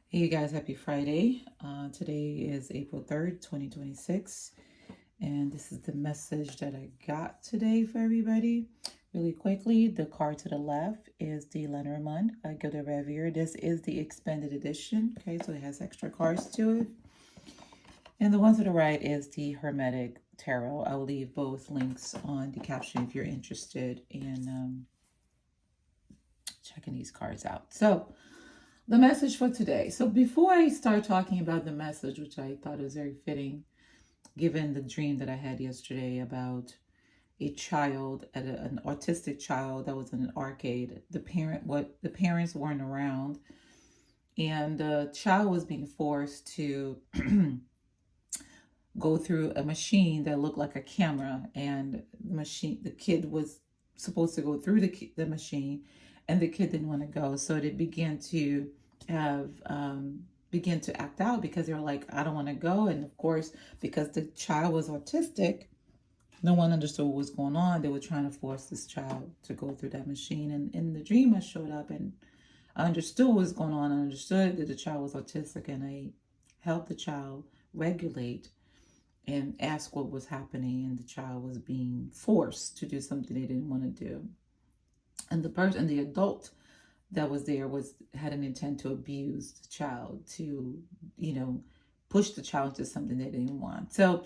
Hey, you guys, happy Friday. Today is April 3rd, 2026. And this is the message that I got today for everybody. Really quickly, the card to the left is the Lenormand Gilda Revere. This is the expanded edition. Okay, so it has extra cards to it. And the one to the right is the Hermetic Tarot. I will leave both links on the caption if you're interested in checking these cards out. So, the message for today. So before I start talking about the message, which I thought was very fitting, given the dream that I had yesterday about a child an autistic child that was in an arcade. The parents weren't around, and the child was being forced to go through a machine that looked like a camera, and the kid was supposed to go through the machine, and the kid didn't want to go, so they began to have begin to act out because they were like, I don't want to go. And of course, because the child was autistic, no one understood what was going on. They were trying to force this child to go through that machine, and the dreamer showed up, and I understood what was going on. I understood that the child was autistic, and I helped the child regulate and ask what was happening, and the child was being forced to do something they didn't want to do. And the adult that was there was had an intent to abuse the child, to you know push the child to something they didn't want. So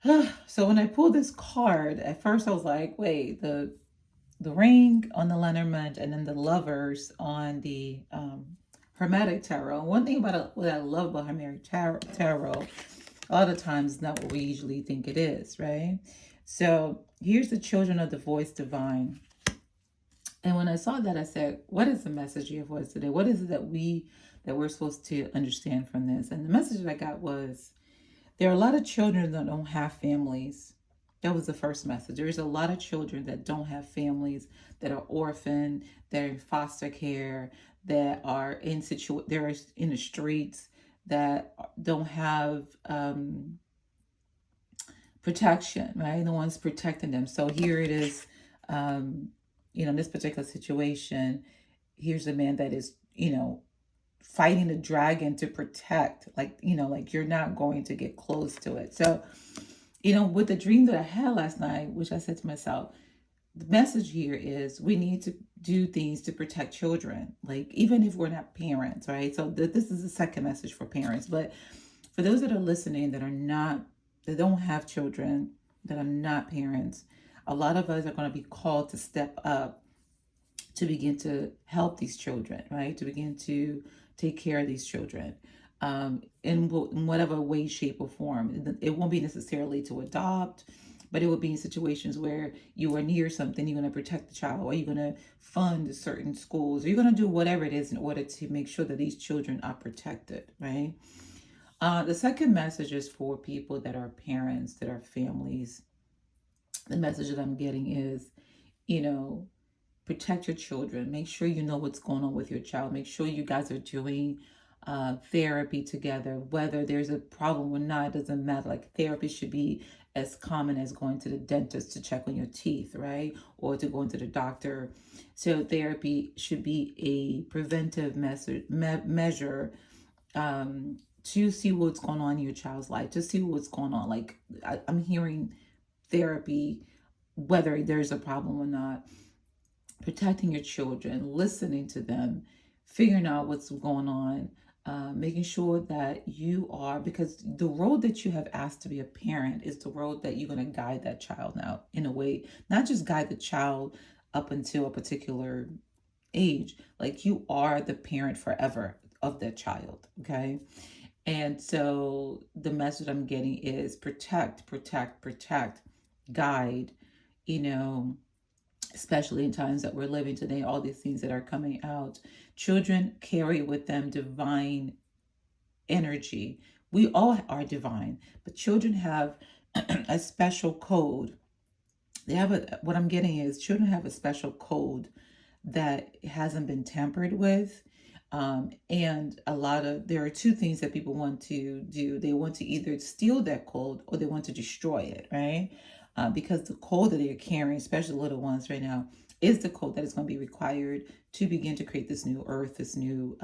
when I pulled this card, at first I was like, wait, the ring on the Lenormand and then the lovers on the Hermetic Tarot. One thing about what I love about Hermetic Tarot, a lot of times not what we usually think it is, right? So here's the children of the voice divine. And when I saw that, I said, what is the message here for us today? What is it that we're supposed to understand from this? And the message that I got was, there are a lot of children that don't have families. That was the first message. There's a lot of children that don't have families, that are orphaned, that are in foster care, that are they're in the streets, that don't have protection, right? No one's protecting them. So here it is, in this particular situation, here's a man that is, fighting a dragon to protect, like you're not going to get close to it. So, with the dream that I had last night, which I said to myself, the message here is we need to do things to protect children, like even if we're not parents, right? So this is the second message for parents. But for those that are listening that don't have children, that are not parents, a lot of us are going to be called to step up to begin to help these children, right? To begin to take care of these children in whatever way, shape, or form. It won't be necessarily to adopt, but it will be in situations where you are near something, you're going to protect the child, or you're going to fund certain schools, or you're going to do whatever it is in order to make sure that these children are protected, right? The second message is for people that are parents, that are families. The message that I'm getting is, you know, protect your children. Make sure you know what's going on with your child. Make sure you guys are doing therapy together. Whether there's a problem or not, it doesn't matter. Like, therapy should be as common as going to the dentist to check on your teeth, right? Or to go into the doctor. So therapy should be a preventive measure to see what's going on in your child's life, to see what's going on. Like, I'm hearing therapy, whether there's a problem or not, protecting your children, listening to them, figuring out what's going on, making sure that you are, because the road that you have asked to be a parent is the road that you're going to guide that child now in a way, not just guide the child up until a particular age, like you are the parent forever of that child, okay? And so the message I'm getting is protect, protect, protect, guide, you know, especially in times that we're living today, all these things that are coming out. Children carry with them divine energy. We all are divine, but children have a special code. What I'm getting is children have a special code that hasn't been tampered with. And there are two things that people want to do. They want to either steal that code or they want to destroy it, right? Because the code that they're carrying, especially the little ones right now, is the code that is going to be required to begin to create this new earth, this new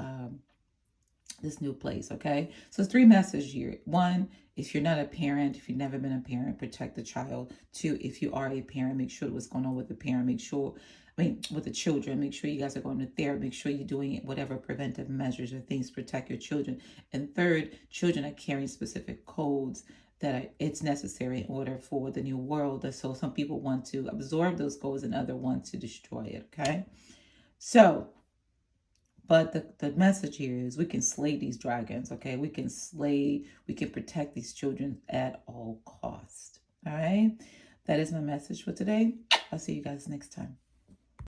this new place. Okay, so it's 3 messages here. One, if you're not a parent, if you've never been a parent, protect the child. Two, if you are a parent, make sure what's going on with the parent. Make sure, with the children, make sure you guys are going to therapy. Make sure you're doing whatever preventive measures or things to protect your children. And third, children are carrying specific codes that it's necessary in order for the new world. So some people want to absorb those codes and other want to destroy it. Okay, so but the message here is we can slay these dragons, okay? We can protect these children at all costs. All right? That is my message for today. I'll see you guys next time.